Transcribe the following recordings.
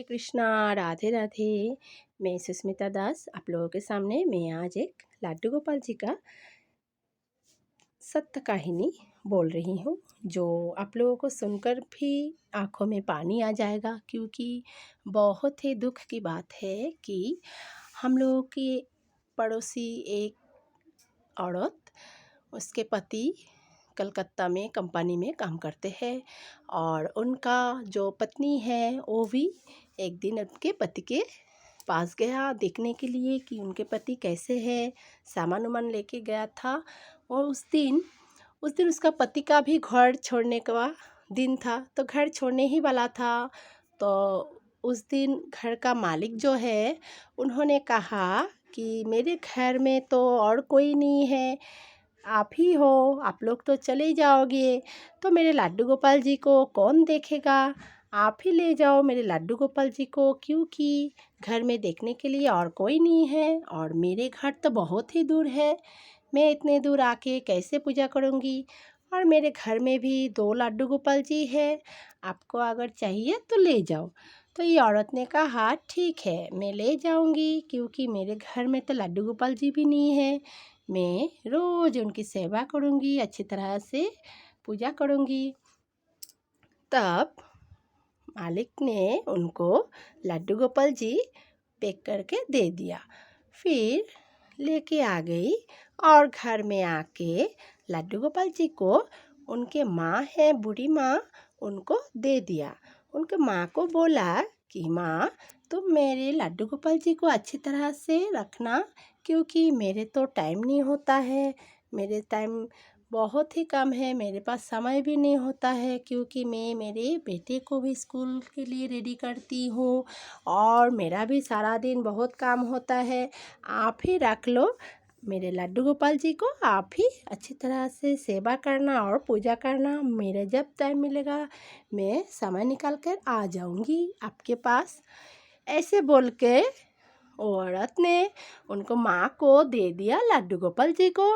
हरे कृष्णा। राधे राधे। मैं सुष्मिता दास आप लोगों के सामने मैं आज एक लाड्डू गोपाल जी का सत्य कहानी बोल रही हूँ, जो आप लोगों को सुनकर भी आंखों में पानी आ जाएगा, क्योंकि बहुत ही दुख की बात है कि हम लोगों के पड़ोसी एक औरत, उसके पति कलकत्ता में कंपनी में काम करते हैं और उनका जो पत्नी है वो भी एक दिन उनके पति के पास गया देखने के लिए कि उनके पति कैसे हैं। सामान उमान लेके गया था और उस दिन उसका पति का भी घर छोड़ने का दिन था, तो घर छोड़ने ही वाला था। तो उस दिन घर का मालिक जो है उन्होंने कहा कि मेरे घर में तो और कोई नहीं है, आप ही हो, आप लोग तो चले जाओगे तो मेरे लाड्डू गोपाल जी को कौन देखेगा, आप ही ले जाओ मेरे लाड्डू गोपाल जी को, क्योंकि घर में देखने के लिए और कोई नहीं है और मेरे घर तो बहुत ही दूर है, मैं इतने दूर आके कैसे पूजा करूँगी। और मेरे घर में भी 2 लाड्डू गोपाल जी है, आपको अगर चाहिए तो ले जाओ। तो ये औरत ने कहा ठीक है मैं ले जाऊँगी, क्योंकि मेरे घर में तो लाड्डू गोपाल जी भी नहीं है, मैं रोज़ उनकी सेवा करूँगी, अच्छी तरह से पूजा करूँगी। तब मालिक ने उनको लाड्डू गोपाल जी पैक करके दे दिया। फिर लेके आ गई और घर में आके लाड्डू गोपाल जी को उनके माँ है बूढ़ी माँ, उनको दे दिया। उनके माँ को बोला कि माँ तुम मेरे लाड्डू गोपाल जी को अच्छी तरह से रखना, क्योंकि मेरे तो टाइम नहीं होता है, मेरे टाइम बहुत ही कम है, मेरे पास समय भी नहीं होता है, क्योंकि मैं मेरे बेटे को भी स्कूल के लिए रेडी करती हूँ और मेरा भी सारा दिन बहुत काम होता है। आप ही रख लो मेरे लाड्डू गोपाल जी को, आप ही अच्छी तरह से सेवा करना और पूजा करना, मेरे जब टाइम मिलेगा मैं समय निकाल कर आ जाऊँगी आपके पास। ऐसे बोल के वो औरत ने उनको माँ को दे दिया लाड्डू गोपाल जी को।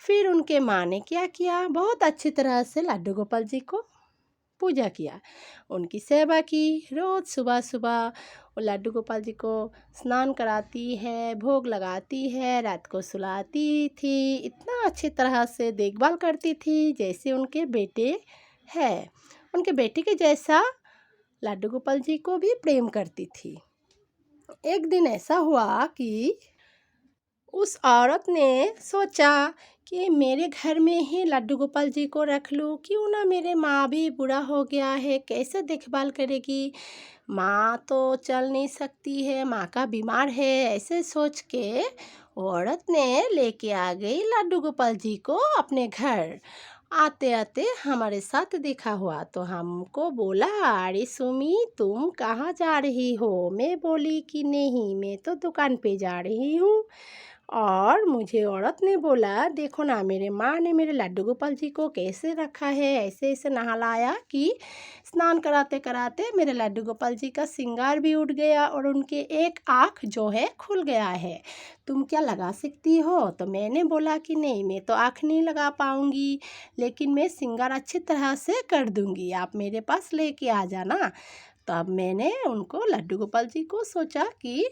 फिर उनके माँ ने क्या किया, बहुत अच्छी तरह से लाड्डू गोपाल जी को पूजा किया, उनकी सेवा की। रोज़ सुबह सुबह वो लाड्डू गोपाल जी को स्नान कराती है, भोग लगाती है, रात को सुलाती थी, इतना अच्छी तरह से देखभाल करती थी जैसे उनके बेटे हैं, उनके बेटे के जैसा लाड्डू गोपाल जी को भी प्रेम करती थी। एक दिन ऐसा हुआ कि उस औरत ने सोचा कि मेरे घर में ही लाड्डू गोपाल जी को रख लूँ, क्यों ना, मेरे माँ भी बूढ़ा हो गया है, कैसे देखभाल करेगी, माँ तो चल नहीं सकती है, माँ का बीमार है। ऐसे सोच के वो औरत ने लेके आ गई लाड्डू गोपाल जी को अपने घर। आते आते हमारे साथ देखा हुआ तो हमको बोला, अरे सुमी तुम कहाँ जा रही हो। मैं बोली कि नहीं मैं तो दुकान पे जा रही हूँ। और मुझे औरत ने बोला देखो ना मेरे माँ ने मेरे लाड्डू गोपाल जी को कैसे रखा है, ऐसे ऐसे नहलाया कि स्नान कराते कराते मेरे लाड्डू गोपाल जी का श्रृंगार भी उठ गया और उनके एक आँख जो है खुल गया है, तुम क्या लगा सकती हो। तो मैंने बोला कि नहीं मैं तो आँख नहीं लगा पाऊँगी, लेकिन मैं श्रृंगार अच्छी तरह से कर दूँगी, आप मेरे पास लेके आ जाना। तब मैंने उनको लाड्डू गोपाल जी को सोचा कि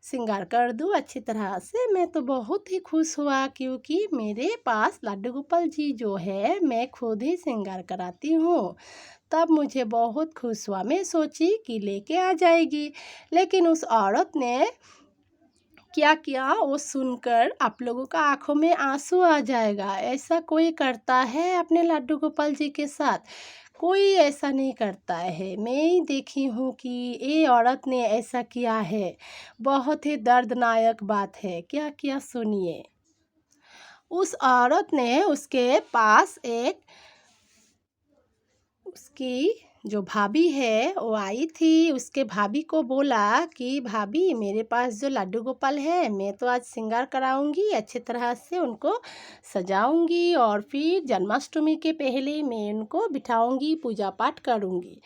श्रृंगार कर दूँ अच्छी तरह से। मैं तो बहुत ही खुश हुआ, क्योंकि मेरे पास लाड्डू गोपाल जी जो है मैं खुद ही श्रृंगार कराती हूँ। तब मुझे बहुत खुश हुआ, मैं सोची कि लेके आ जाएगी, लेकिन उस औरत ने क्या किया वो सुनकर आप लोगों का आंखों में आंसू आ जाएगा। ऐसा कोई करता है अपने लाड्डू गोपाल जी के साथ? कोई ऐसा नहीं करता है। मैं ही देखी हूँ कि ये औरत ने ऐसा किया है। बहुत ही दर्दनाक बात है। क्या किया सुनिए। उस औरत ने उसके पास एक उसकी जो भाभी है वो आई थी, उसके भाभी को बोला कि भाभी मेरे पास जो लाड्डू गोपाल है मैं तो आज श्रृंगार कराऊंगी, अच्छी तरह से उनको सजाऊंगी और फिर जन्माष्टमी के पहले मैं उनको बिठाऊंगी, पूजा पाठ करूंगी।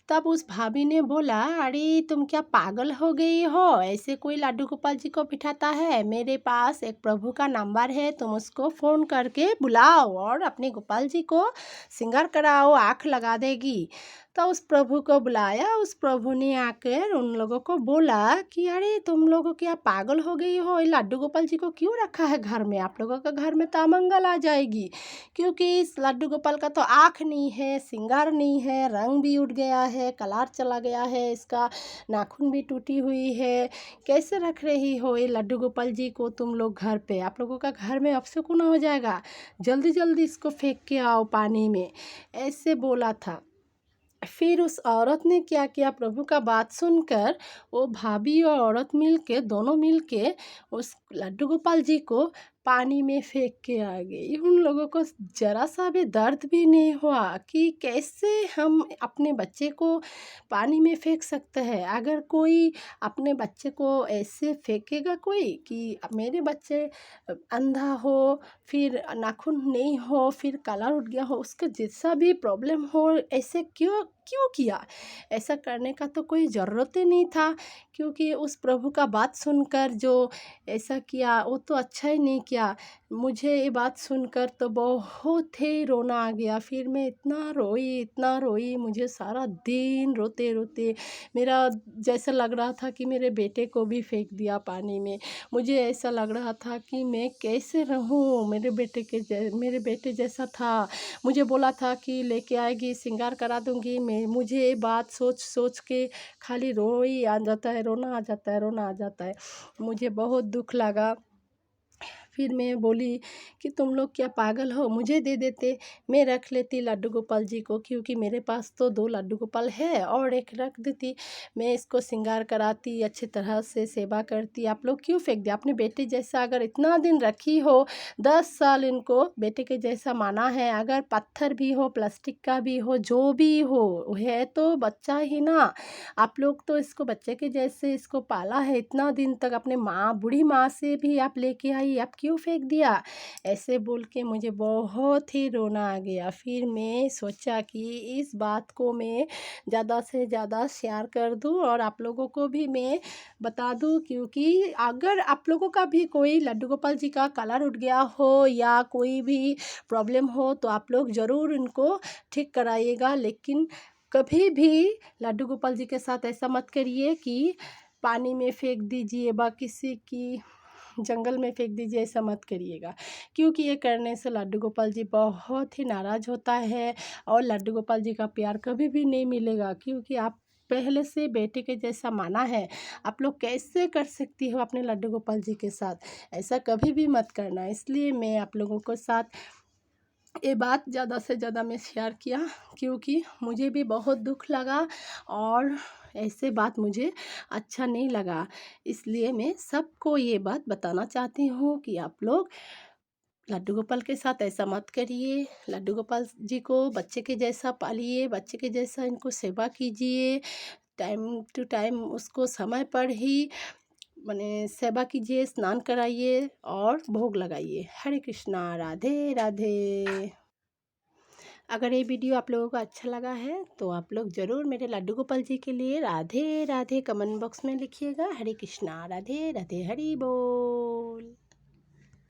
तब उस भाभी ने बोला, अरे तुम क्या पागल हो गई हो, ऐसे कोई लाड्डू गोपाल जी को बिठाता है। मेरे पास एक प्रभु का नंबर है, तुम उसको फ़ोन करके बुलाओ और अपने गोपाल जी को श्रृंगार कराओ, आँख लगा देगी। तो उस प्रभु को बुलाया। उस प्रभु ने आकर उन लोगों को बोला कि अरे तुम लोगों क्या पागल हो गई हो, ये लड्डू गोपाल जी को क्यों रखा है घर में? आप लोगों का घर में तो अमंगल आ जाएगी, क्योंकि इस लड्डू गोपाल का तो आँख नहीं है, श्रृंगार नहीं है, रंग भी उड़ गया है, कलर चला गया है, इसका नाखून भी टूटी हुई है। कैसे रख रही हो ये लड्डू गोपाल जी को तुम लोग घर पे? आप लोगों का घर में अपशकुन हो जाएगा, जल्दी जल्दी इसको फेंक के आओ पानी में, ऐसे बोला था। फिर उस औरत ने क्या किया, प्रभु का बात सुनकर वो भाभी और औरत मिलके, दोनों मिलके उस लड्डू गोपाल जी को पानी में फेंक के आ गई। उन लोगों को ज़रा सा भी दर्द भी नहीं हुआ कि कैसे हम अपने बच्चे को पानी में फेंक सकते हैं। अगर कोई अपने बच्चे को ऐसे फेंकेगा कोई कि मेरे बच्चे अंधा हो, फिर नाखून नहीं हो, फिर कलर उठ गया हो, उसका जैसा भी प्रॉब्लम हो, ऐसे क्यों क्यों किया? ऐसा करने का तो कोई ज़रूरत ही नहीं था, क्योंकि उस प्रभु का बात सुनकर जो ऐसा किया वो तो अच्छा ही नहीं किया। मुझे ये बात सुनकर तो बहुत ही रोना आ गया। फिर मैं इतना रोई, मुझे सारा दिन रोते रोते मेरा जैसा लग रहा था कि मेरे बेटे को भी फेंक दिया पानी में। मुझे ऐसा लग रहा था कि मैं कैसे रहूं, मेरे बेटे जैसा था। मुझे बोला था कि लेके आएगी, श्रृंगार करा दूंगी मैं। मुझे ये बात सोच सोच के खाली रोई आ जाता है, रोना आ जाता है, रोना आ जाता है। मुझे बहुत दुख लगा। फिर मैं बोली कि तुम लोग क्या पागल हो, मुझे दे देते, मैं रख लेती लड्डू गोपाल जी को, क्योंकि मेरे पास तो 2 लड्डू गोपाल है और एक रख देती। मैं इसको श्रृंगार कराती, अच्छी तरह से सेवा करती। आप लोग क्यों फेंक दिया? अपने बेटे जैसा अगर इतना दिन रखी हो, 10 साल इनको बेटे के जैसा माना है, अगर पत्थर भी हो, प्लास्टिक का भी हो, जो भी हो, है तो बच्चा ही ना। आप लोग तो इसको बच्चे के जैसे इसको पाला है इतना दिन तक, अपने माँ, बूढ़ी माँ से भी आप लेके आई, आप क्यों फेंक दिया? ऐसे बोल के मुझे बहुत ही रोना आ गया। फिर मैं सोचा कि इस बात को मैं ज़्यादा से ज़्यादा शेयर कर दूँ और आप लोगों को भी मैं बता दूँ, क्योंकि अगर आप लोगों का भी कोई लड्डू गोपाल जी का कलर उठ गया हो या कोई भी प्रॉब्लम हो तो आप लोग ज़रूर इनको ठीक कराइएगा। लेकिन कभी भी लड्डू गोपाल जी के साथ ऐसा मत करिए कि पानी में फेंक दीजिए, किसी की जंगल में फेंक दीजिए, ऐसा मत करिएगा, क्योंकि ये करने से लड्डू गोपाल जी बहुत ही नाराज़ होता है और लड्डू गोपाल जी का प्यार कभी भी नहीं मिलेगा, क्योंकि आप पहले से बेटे के जैसा माना है। आप लोग कैसे कर सकती हो अपने लड्डू गोपाल जी के साथ? ऐसा कभी भी मत करना। इसलिए मैं आप लोगों के साथ ये बात ज़्यादा से ज़्यादा मैं शेयर किया, क्योंकि मुझे भी बहुत दुख लगा और ऐसे बात मुझे अच्छा नहीं लगा। इसलिए मैं सबको ये बात बताना चाहती हूँ कि आप लोग लड्डू गोपाल के साथ ऐसा मत करिए। लड्डू गोपाल जी को बच्चे के जैसा पालिए, बच्चे के जैसा इनको सेवा कीजिए, टाइम टू टाइम उसको समय पर ही माने सेवा कीजिए, स्नान कराइए और भोग लगाइए। हरे कृष्णा, राधे राधे। अगर ये वीडियो आप लोगों को अच्छा लगा है तो आप लोग ज़रूर मेरे लड्डू गोपाल जी के लिए राधे राधे कमेंट बॉक्स में लिखिएगा। हरे कृष्णा, राधे राधे, हरि बोल।